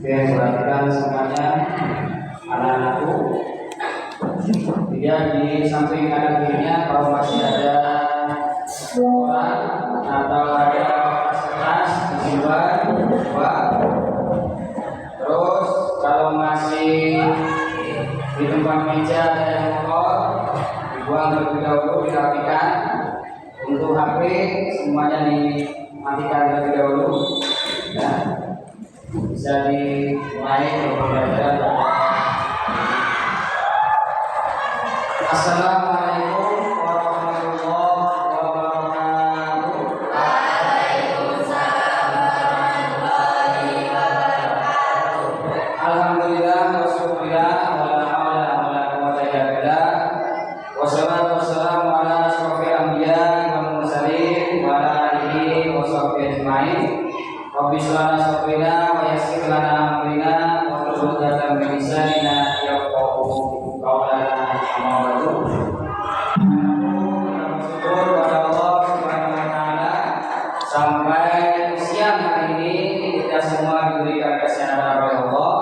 Oke, perhatikan semuanya anak-anakku. Dia di samping kanan kirinya kalau masih ada orang atau ada kertas disimpan buat. Terus kalau masih di tempat meja ada yang kotor dibuang terlebih dahulu, dirapikan. Untuk HP semuanya dimatikan terlebih dahulu. Nah, bisa dimulai pembelajaran. Assalamualaikum warahmatullahi wabarakatuh. Waalaikumsalam warahmatullahi wabarakatuh. Alhamdulillah wassyukurillah wala haula wala quwwata illa billah. Wassalatu wassalamu ala asyrofil anbiya'i wal mursalin wa ala alihi wa sahbihi ajmain. Rabbi shrah lana sadrina wa yassir lana amrina wa hlul 'uqdatam min lisanina yafqahu qawlana. Amma ba'du. Bersyukur kepada Allah Subhanahu wa taala sampai siang hari ini kita semua diberikan kesehatan oleh Allah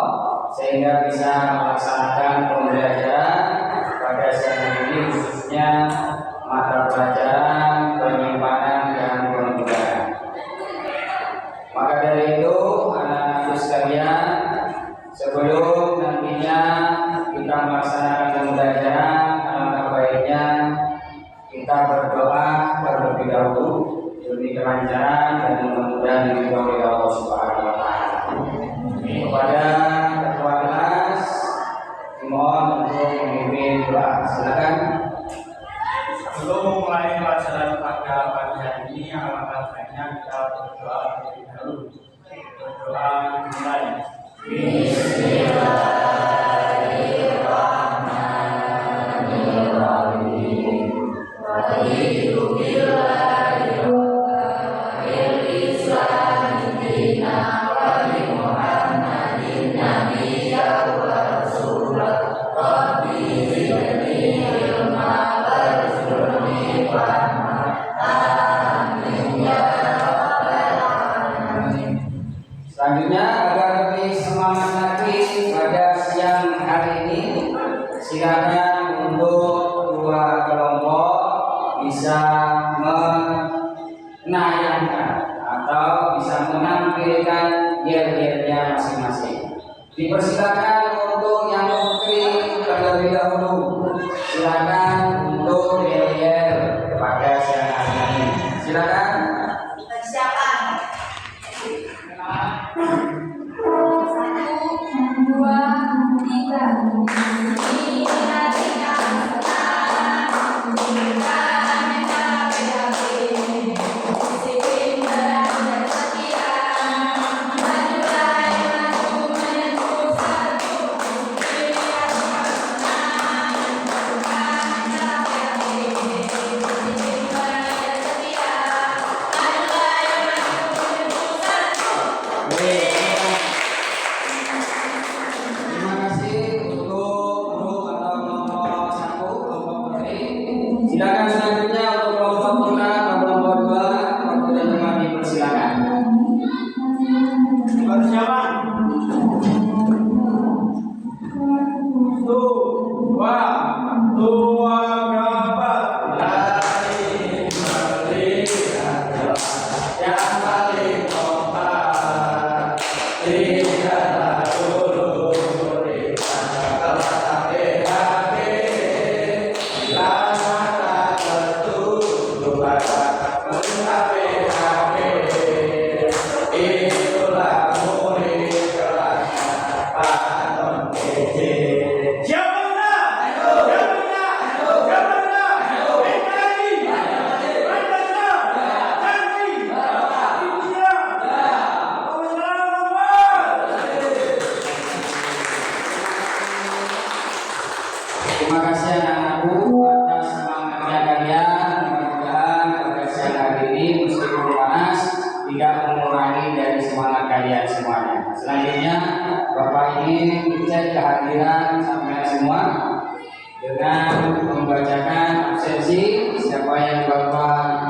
sehingga bisa melaksanakan pembelajaran pada siang hari ini, khususnya mata pelajaran penyimpanan dan pembukaan. Maka dari itu, anak-anakku sekalian, sebelum nantinya kita melaksanakan pembelajaran, alangkah baiknya kita berdoa terlebih dahulu demi kelancaran dan mudah-mudahan diridhoi oleh Allah Subhanahu wa taala. Kepada ketua kelas dimohon untuk memimpin doa. Silakan. Sebelum memulai pelajaran pada pagi hari ini, alangkah baiknya kita berdoa terlebih dahulu. Berdoa dimulai. Bismillahirrahmanirrahim. Raditu billahi rabbil Islam dinan wa bi Muhammadin nabiyyan wa rasulah. Rabbi zidni ilma warzuqni fahma. Amin ya rabbal alamin. Selanjutnya agar lebih semangat lagi pada siang hari ini, silakan untuk dua kelompok bisa menayangkan atau bisa menampilkan yel-yelnya masing-masing. Dipersilakan untuk yang putri terlebih dahulu. Silakan untuk yel-yel pada siang hari ini. Silakan. Persiapan. 1, 2, Terima kasih untuk grup atau kelompok 1, kelompok putri. Silakan selanjutnya untuk kelompok putra atau kelompok 2, waktu dan tempat dipersilakan. Persiapan. 1, 2, gambar. Yang paling kompak. Tidak dulu kepada PHP. Lama tak tertutup pada PHP. Itulah murid kelasnya Pak PJ. Siapa menang? Siapa menang? Siapa menang? PKI. Mantan. Janji. India. Terima kasih anak-anakku atas semangatnya kalian. Mudah-mudahan pada siang hari ini meskipun panas tidak mengurangi dari semangat kalian semuanya. Selanjutnya Bapak ingin cek kehadiran sampai semua dengan membacakan absensi. Siapa yang Bapak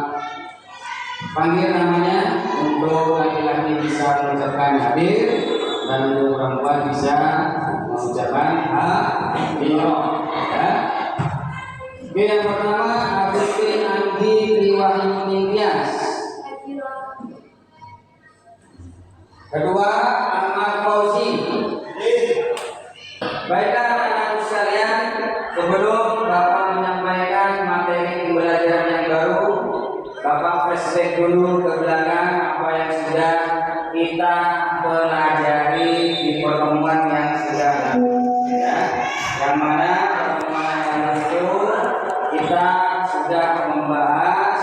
panggil namanya untuk laki-laki bisa mengucapkan hadir, dan untuk perempuan bisa mengucapkan Hadiro. Ya. Oke, yang pertama Agustin Anggi Triwahyu Ningtyas. Kedua Ahmad Fauzi. Baiklah anak-anakku sekalian, sebelum Bapak menyampaikan materi pembelajaran yang baru, Bapak flashback dulu ke belakang apa yang sudah kita pelajari di pertemuan yang sudah lalu, ya. Yang mana pertemuan yang lalu itu kita sudah membahas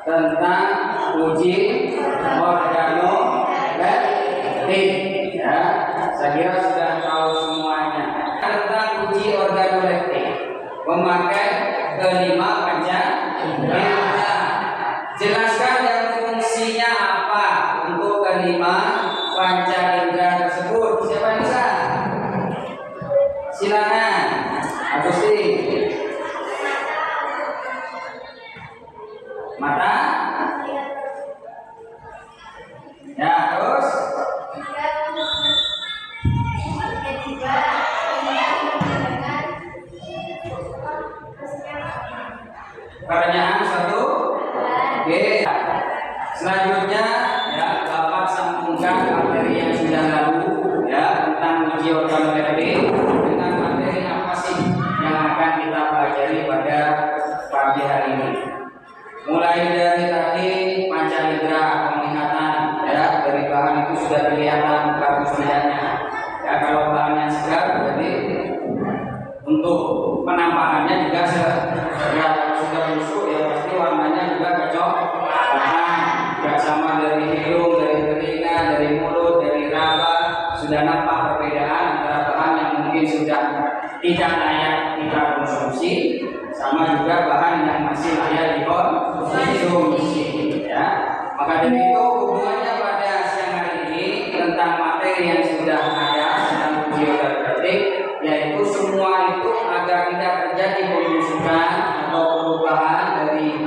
tentang uji organoleptik, ya. Saya kira sudah tahu semuanya tentang uji organoleptik memakai kelima panca indera. Jelaskan dan fungsinya apa untuk kelima panca indera tersebut. Siapa yang bisa? Silakan, Agustin. Mata. Ya, terus. Pertanyaan satu. Oke. Selanjutnya ya Bapak sambungkan materi yang sudah lalu ya tentang uji organoleptik dengan materi apa sih yang akan kita pelajari pada pagi hari ini. Mulai dari tadi panca indera penglihatan ya, dari bahan itu sudah kelihatan bagus tidaknya. Ya kalau bahannya segar berarti untuk penampakannya juga ya sudah busuk ya pasti warnanya juga kecoklatan. Tidak sama dari hidung, dari telinga, dari mulut, dari raba sudah nampak perbedaan antara bahan yang mungkin sudah tidak layak kita konsumsi sama juga bahan yang masih layak dikonsumsi ya. Maka dari itu hubungannya pada siang hari ini tentang materi yang sudah ada tentang uji organoleptik, yaitu semua itu agar tidak terjadi pembusukan atau perubahan dari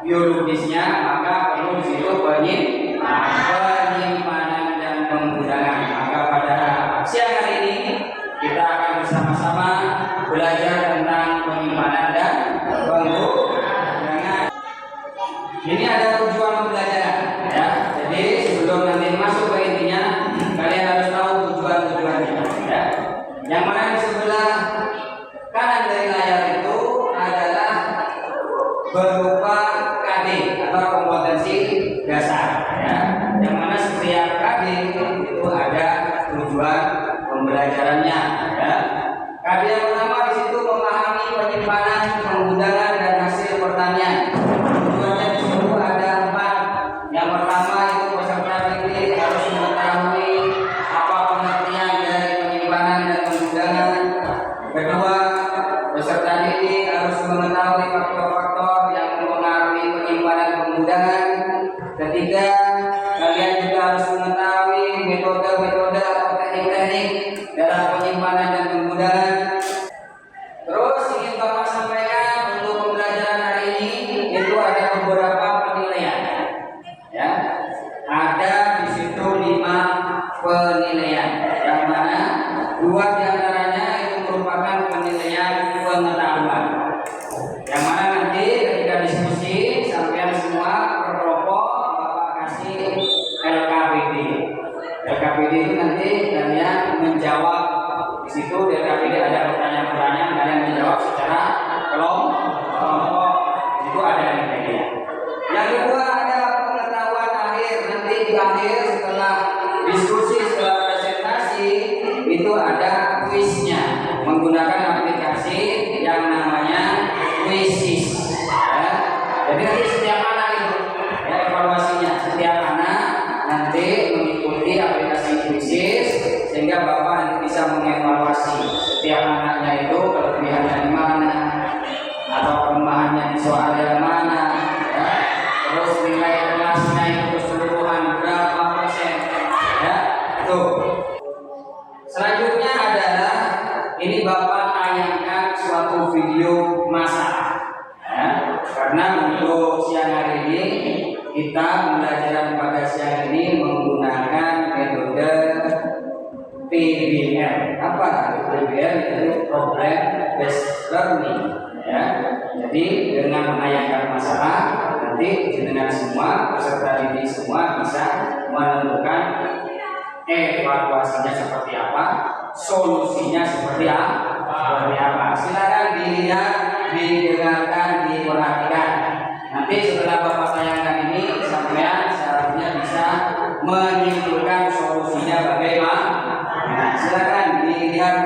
biologisnya, maka perlu di situ penyimpanan dan penggunaan. Maka pada siang hari ini kita akan bersama-sama belajar tentang penyimpanan dan penggunaan. Ini ada tujuan pembelajaran ya. Jadi sebelum nanti masuk ke intinya, kalian harus tahu tujuan-tujuannya ya. Yang mana di sebelah kanan dari layar itu adalah berupa KD atau kompetensi dasar ya. Yang mana setiap KD itu ada tujuan pembelajarannya ya. KD yang pertama di situ memahami penyimpanan, penggunaan dan hasil pertanian. Tujuannya di situ ada 4. Yang pertama itu peserta didik harus mengetahui apa pengertian dari penyimpanan dan penggunaan. Kedua, peserta didik harus mengetahui faktor-faktor yang mempengaruhi penyimpanan penggunaan. Ketiga, kalian juga harus mengetahui metode-metode atau teknik-teknik dalam penyimpanan dan penggunaan. Terus ingin Bapak sampaikan untuk pembelajaran hari ini itu ada beberapa penilaian. Ya, ada di situ 5 penilaian, yang mana 2 diantaranya itu merupakan penilaian pengetahuan. Yang mana nanti ketika diskusi sampai semua per kelompok Bapak kasih LKPD. LKPD itu nanti kalian menjawab di situ. Di LKPD ada pertanyaan-pertanyaan, kalian menjawab secara kelompok. Di situ ada nilainya. Yang kedua ada pengetahuan akhir. Nanti di akhir setelah diskusi, setelah presentasi itu ada kuisnya menggunakan aplikasi yang namanya Quizzes ya. Jadi nanti setiap anak itu ya evaluasinya, setiap anak nanti mengikuti aplikasi Quizzes sehingga Bapak nanti bisa mengevaluasi setiap anaknya itu kelebihannya di mana atau kelemahannya di soal yang mana ya. Terus nilai kelasnya itu keseluruhan berapa persen ya. Itu selanjutnya adalah ini Bapak tayangkan suatu video masak ya. Karena untuk siang hari ini kita pembelajaran pada siang ini menggunakan metode PBL. Apa PBL? Itu problem based learning. Ya, jadi dengan menanyakan masalah nanti jenengan semua peserta didik semua bisa menentukan evaluasinya seperti apa, solusinya seperti apa. Silakan dilihat, didengarkan, diperhatikan. Nanti setelah Bapak tayangkan ini, sampean seharusnya bisa menyimpulkan solusinya bagaimana. Nah, silakan dilihat.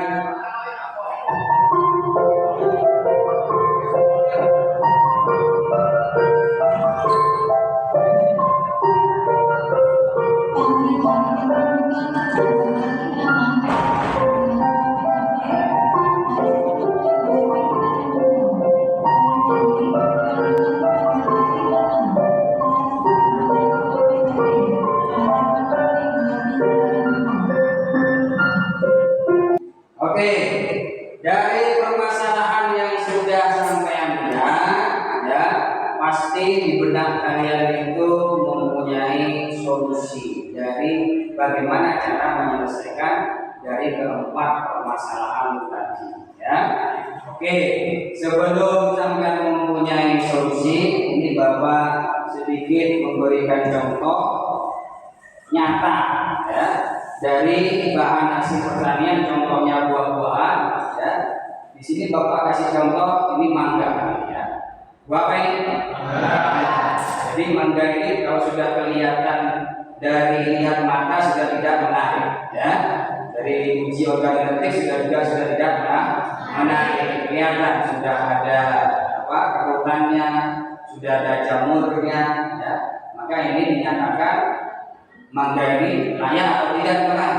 Oke, dari permasalahan yang sudah sampean lihat, ya pasti di benak kalian itu mempunyai solusi dari bagaimana cara menyelesaikan dari keempat permasalahan tadi. Ya, oke. Sebelum sampean mempunyai solusi, ini Bapak sedikit memberikan contoh nyata, ya. Dari bahan hasil pertanian, contohnya buah-buahan, ya. Di sini Bapak kasih contoh ini mangga, ya. Buah apa ini? Jadi mangga ini kalau sudah kelihatan dari lihat mata sudah tidak menarik, ya. Dari uji organoleptik sudah tidak menarik. Kelihatan sudah ada apa kerutannya, sudah ada jamurnya, ya. Maka ini dinyatakan mangga ini layak atau tidak Pak?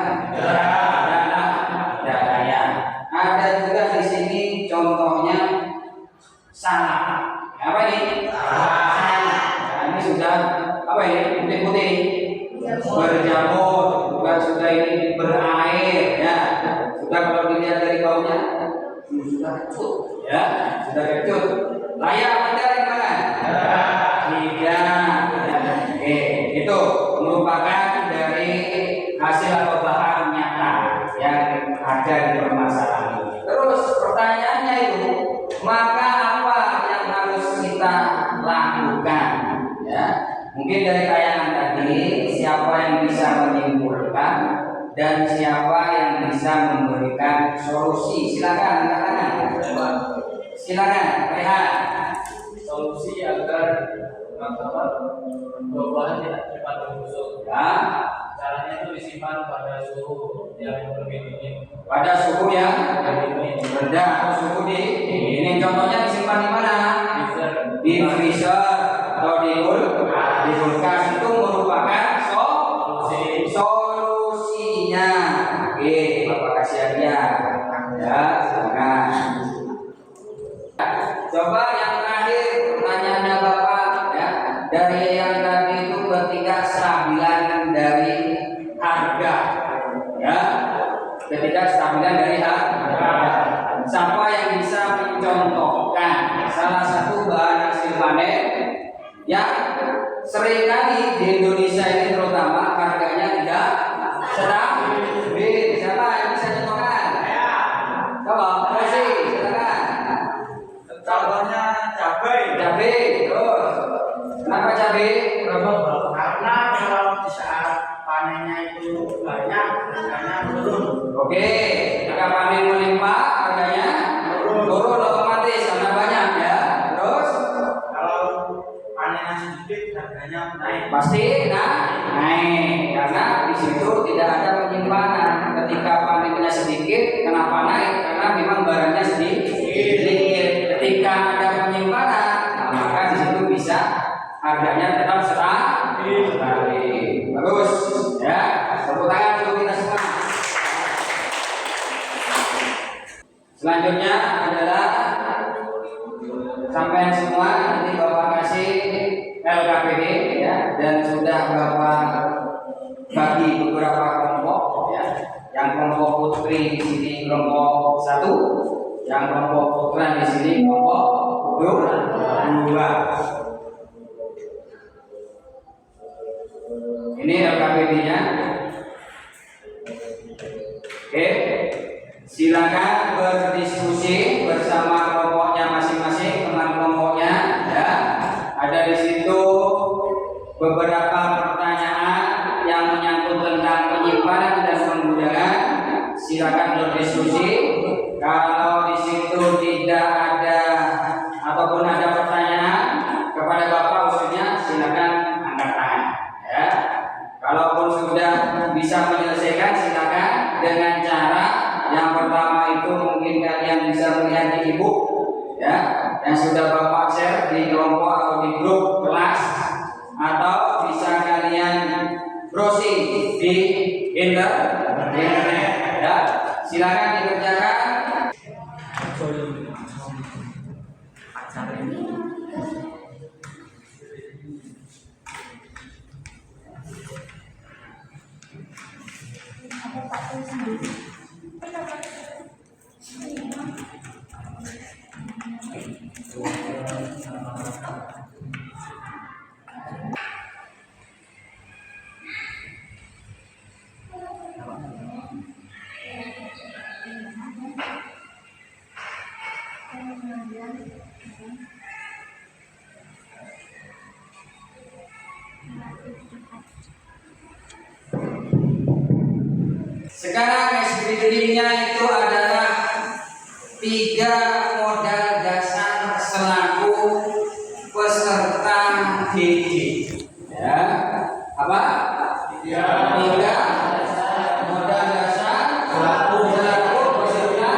Tidak layak. Ada juga di sini contohnya salak. Apa ini? Salak. Nah, ini sudah apa ini? Putih-putih. Berjamur, bukan sudah ini berair, ya. Sudah kalau dilihat dari baunya sudah kecut, ya. Sudah kecut. Layak atau tidak dimakan? Tidak. Oke, itu merupakan dari hasil atau bahan nyata yang ada di permasalahan ini. Terus pertanyaannya itu, maka apa yang harus kita lakukan? Ya, mungkin dari tayangan tadi, siapa yang bisa menyimpulkan dan siapa yang bisa memberikan solusi? Silakan katakan. Silakan, lihat Solusi agar buah-buahan tidak cepat membusuk. ya. Caranya itu disimpan pada suhu yang lebih dingin. Pada suhu yang rendah atau suhu dingin. Contohnya disimpan di mana? Di freezer atau di kulkas. Itu merupakan solusinya. Oke, Bapak kasih hadiah. Ya, silakan. Coba yang terakhir pertanyaannya Bapak, ya. Dari yang tadi itu ketidakstabilan dari harga, ya. Ketidakstabilan dari harga. Siapa yang bisa mencontohkan salah satu bahan hasil panen yang seringkali di Indonesia ini terutama harganya tidak stabil? Siapa yang bisa contohkan? Coba, Rosi, silakan. Contohnya cabai. Cabai, terus kenapa cabai? Karena kalau di saat panennya itu banyak, harganya turun. Oke, ketika panen melimpah harganya turun otomatis karena banyak, ya. Terus Kalau panennya sedikit, harganya naik. pasti naik karena di situ tidak ada penyimpanan. Ketika panennya sedikit, kenapa naik? Karena memang barangnya sedikit. Ketika ada penyimpanan, maka di situ bisa harganya tetap stabil. Bagus, ya. Tepuk tangan untuk kita semua. Selanjutnya adalah sampai semua nanti Bapak kasih LKPD, ya, dan sudah Bapak bagi beberapa kelompok, ya. Yang kelompok putri di sini kelompok 1, yang kelompok putra di sini kelompok 2. Ini LKPD-nya. Oke, Silakan berdiskusi bersama kelompoknya masing-masing, teman kelompoknya ya. Ada di situ beberapa pertanyaan yang menyangkut tentang penyimpanan dan penggunaan. Silakan berdiskusi. Kalau di situ tidak ada ataupun ada pertanyaan kepada Bapak khususnya, silakan angkat tangan ya. Kalaupun sudah bisa menyelesaikan, silakan dengan cara yang pertama itu mungkin kalian bisa melihat di ibu ya, yang sudah Bapak share di kelompok atau di grup kelas, atau bisa kalian browsing di internet ya. Silakan dikerjakan. Sekarang SPDD-nya itu adalah 3 modal dasar selaku peserta didik. Ya, apa? 3 modal dasar selaku peserta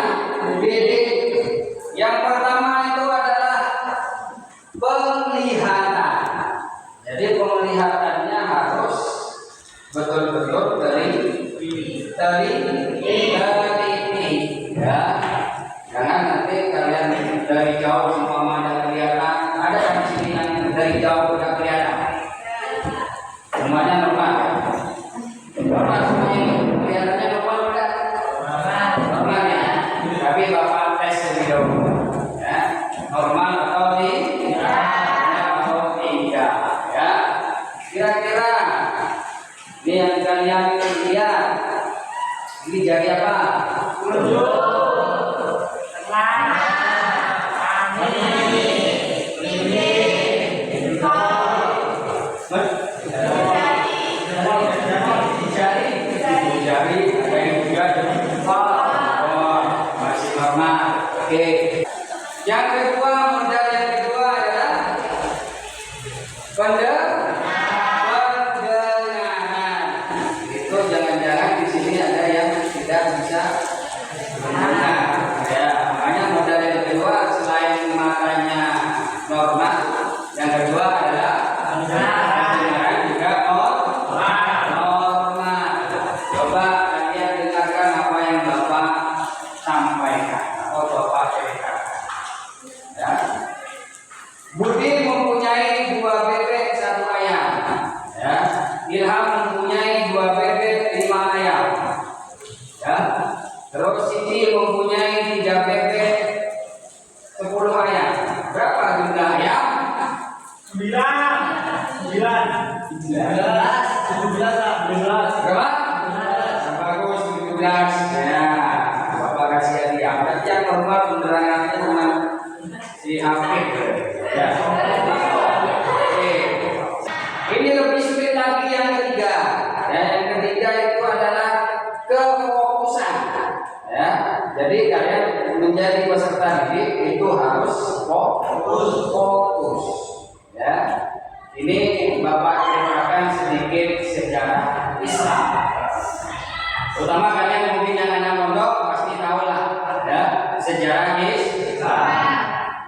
didik. Yang pertama itu adalah penglihatan. Jadi penglihatannya harus betul-betul teliti ya. Jangan nanti kalian dari jauh umpama ada kelihatan, ada yang di sini yang dari jauh tidak kelihatan. Semuanya normal ya. Normal semuanya kelihatannya normal enggak? Normal ya. Tapi Bapak tes lebih dahulu ya. Normal atau tidak ya. Kira-kira ini yang kalian lihat, ini jari apa? Jari, ada yang juga masih normal. Oke. Yang kedua, modal yang kedua adalah pendengaran. Itu jangan-jangan di sini ada yang tidak bisa mendengar. Ya, makanya modal yang kedua selain matanya normal, yang kedua adalah pendengaran juga normal. Coba kalian dengarkan apa yang Bapak sampaikan atau Bapak ceritakan. Ya. Budi mempunyai 2 bebek 1 ayam. Ya. Ilham mempunyai 2 bebek 5 ayam. Ya. Terus Siti mempunyai 3 bebek 10 ayam. Berapa jumlah ayam? 9. Berapa? Bagus 17. Ya. Bapak kasih hadiah. Berarti yang normal penerangannya cuma si Afif. Ya. Oke. Ini lebih sulit lagi yang ketiga. Ya, yang ketiga itu adalah kefokusan. Ya. Jadi kalian menjadi peserta didik itu harus fokus. Ya. Ini Bapak ceritakan sedikit sejarah Islam. Terutama kalian mungkin yang anak pondok pasti tahu lah ya, sejarah Islam.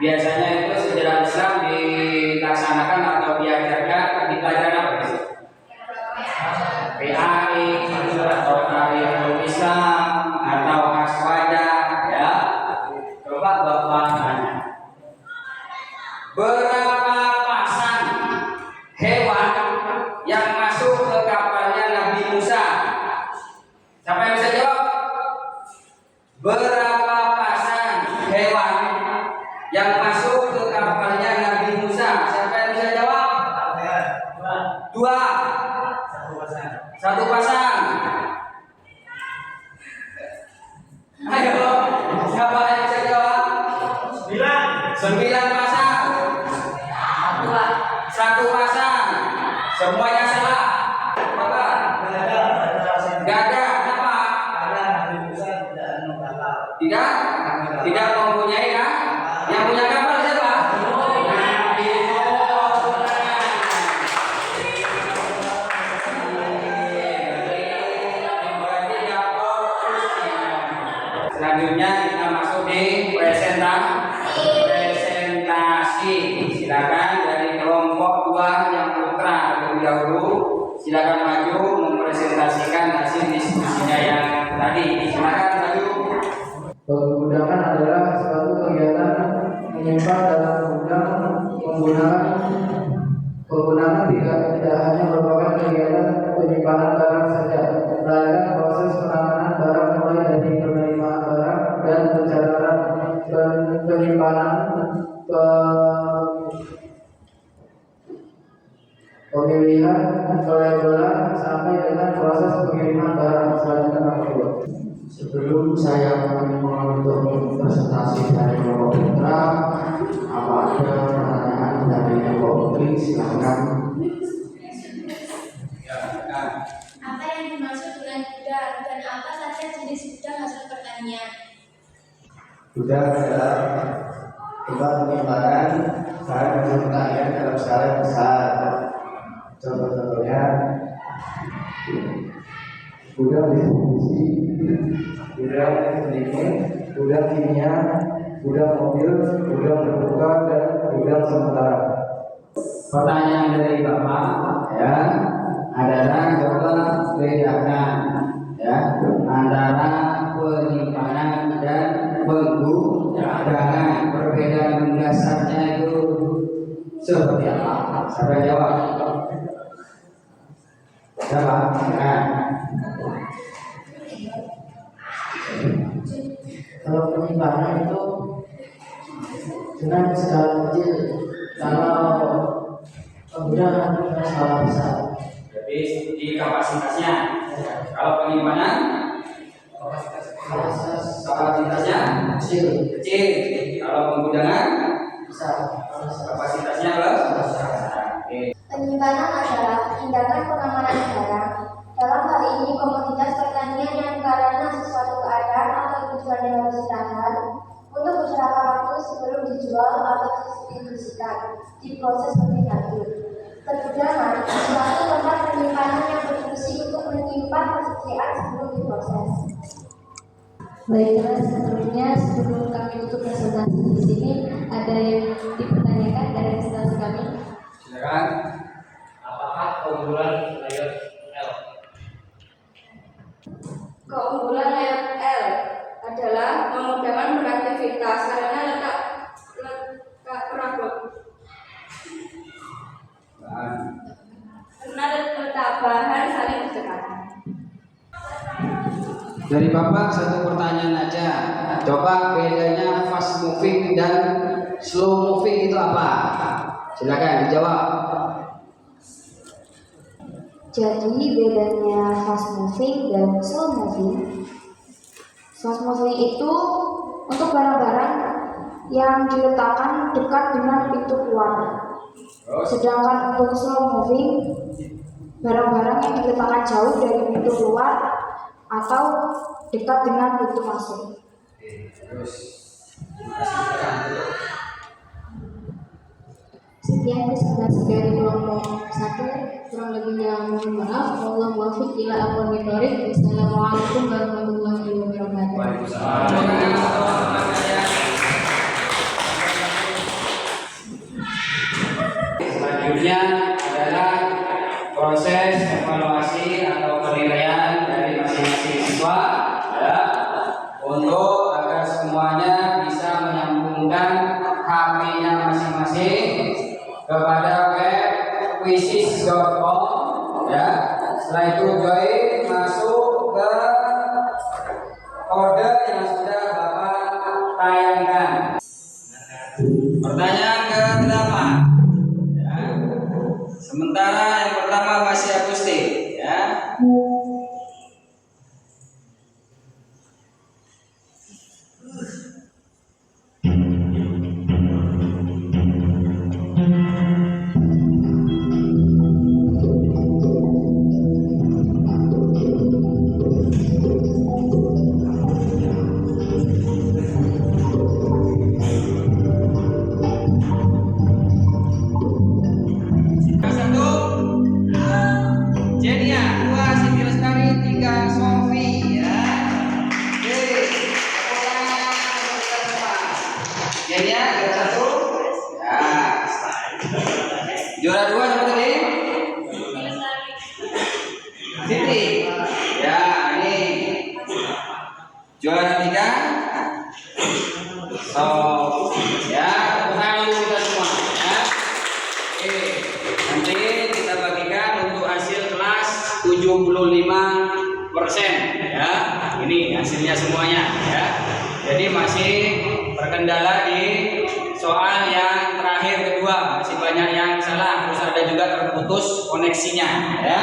Biasanya itu sejarah Islam dilaksanakan atau diajarkan di pelajaran apa sih? PAI atau Tarikhul Islam atau Aswada ya. Coba Bapak tanya, berapa pasang hewan yang masuk ke kapalnya Nabi Musa? Siapa yang bisa jawab? Berapa pasang hewan yang masuk ke kapalnya Nabi Musa? Siapa yang bisa jawab? 2. 1 pasang. Ayo. satu pasang. Semuanya salah. Apa? Gak ada. Kenapa? Tidak? Tidak mempunyai kan? Yang punya kapal siapa? Nabi Nuh. Selanjutnya kita masuk di presentasi. Silakan dari kelompok 2 yang putra terlebih dahulu. Silakan maju mempresentasikan hasil diskusinya yang tadi. Silakan maju. Perbudakan adalah suatu kegiatan menyimpan dalam gudang penggunaan tidak hanya merupakan kegiatan penyimpanan barang saja, melainkan proses penanganan barang mulai dari penerimaan barang dan pencatatan penyimpanan pemilihan pelabelan sampai dengan proses pengiriman barang selanjutnya. Sebelum saya untuk presentasi dari kelompok putra, apa ada pertanyaan dari kelompok putri? Silakan. Apa yang dimaksud dengan gudang dan apa saja jenis gudang hasil pertanian? Gudang adalah tempat penyimpanan barang hasil pertanian dalam skala besar. Contoh-contohnya gudang distribusi, gudang pendingin, gudang kimia, gudang mobil, gudang terbuka, dan gudang sementara. Pertanyaan dari Bapak ya adalah coba bedakan ya antara penyimpanan dan penggunaan. Perbedaan mendasarnya itu seperti apa? Siapa jawab? Siapa? Nah. Kalau penyimpanan itu dengan skala kecil, kalau penggunaan dengan skala besar. Jadi di kapasitasnya. Kalau penyimpanan kapasitasnya Kecil, kecil. Kalau penggunaan besar. kapasitasnya besar. Oke. Penyimpanan adalah tindakan pengamanan barang. Dalam hal ini komoditas pertanian yang karena sesuatu keadaan atau tujuan yang harus ditahan untuk beberapa waktu sebelum dijual atau didistribusikan, diproses lebih lanjut. Pergudangan suatu tempat penyimpanan yang berfungsi untuk menyimpan persediaan sebelum diproses. Baiklah, sebelumnya sebelum kami tutup presentasi di sini, ada yang dipertanyakan dari presentasi kami? Silakan. Apakah keunggulan layer L? Keunggulan layout L adalah memudahkan beraktivitas karena letak perabot. Karena letak bahan saling berdekatan. Dari Bapak satu pertanyaan aja. Coba bedanya fast moving dan slow moving itu apa? Silakan dijawab. Jadi bedanya fast moving dan slow moving. Fast moving itu untuk barang-barang yang diletakkan dekat dengan pintu keluar. Sedangkan untuk slow moving, barang-barang yang diletakkan jauh dari pintu keluar atau dekat dengan pintu masuk. Sekian presentasi dari kelompok 1. Kurang lebihnya mohon maaf. Allah muwaffiq ila aqwamit thoriq. Wassalamualaikum warahmatullahi wabarakatuh. Selanjutnya adalah proses evaluasi atau penilaian dari masing-masing siswa ya, untuk agar semuanya bisa menyambungkan HP-nya masing-masing kepada web quizzes.com ya. Setelah itu join masuk ke kode yang sudah Bapak tayangkan. Pertanyaan ke-8 ya. Sementara yang pertama masih akustik ya. Satu, Jenia. Dua, Siti Lestari. Tiga, Sofi. Ya. Oke. Jenia, juara satu. Ya. Juara dua siapa tadi? Siti. Ya, ini. Juara tiga. So, ya, tenang dulu kita semua. Ya. Oke, nanti kita bagikan untuk hasil kelas 75%. Ya, ini hasilnya semuanya. Ya, jadi masih terkendala di soal yang terakhir kedua, masih banyak yang salah, terus ada juga terputus koneksinya. Ya,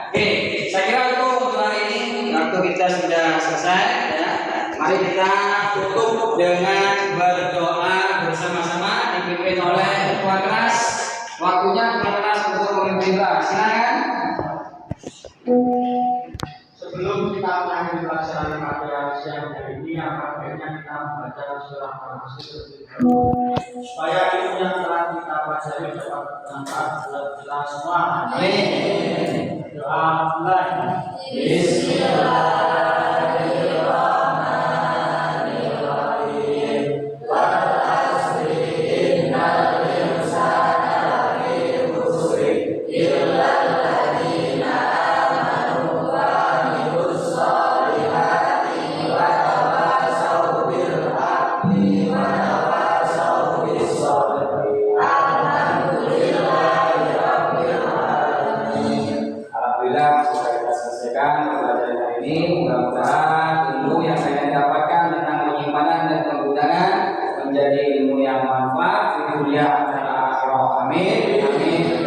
oke, saya kira itu untuk hari ini waktu kita sudah selesai. Ya, mari kita tutup dengan berdoa bersama-sama dipimpin oleh ketua kelas. Waktunya ketua kelas untuk memimpin doa. Silakan. Sebelum kita mengakhiri pelajaran pada siang hari ini, apa baiknya kita membaca surah Al-Hasr supaya ilmu yang telah kita pelajari dapat bermanfaat buat kita semua. Amin. Doa mulai. Alhamdulillah sudah kita selesaikan pembelajaran hari ini. Mudah-mudahan ilmu yang kalian dapatkan tentang penyimpanan dan penggunaan menjadi ilmu yang manfaat di dunia dan akhirat. Amin. Amin.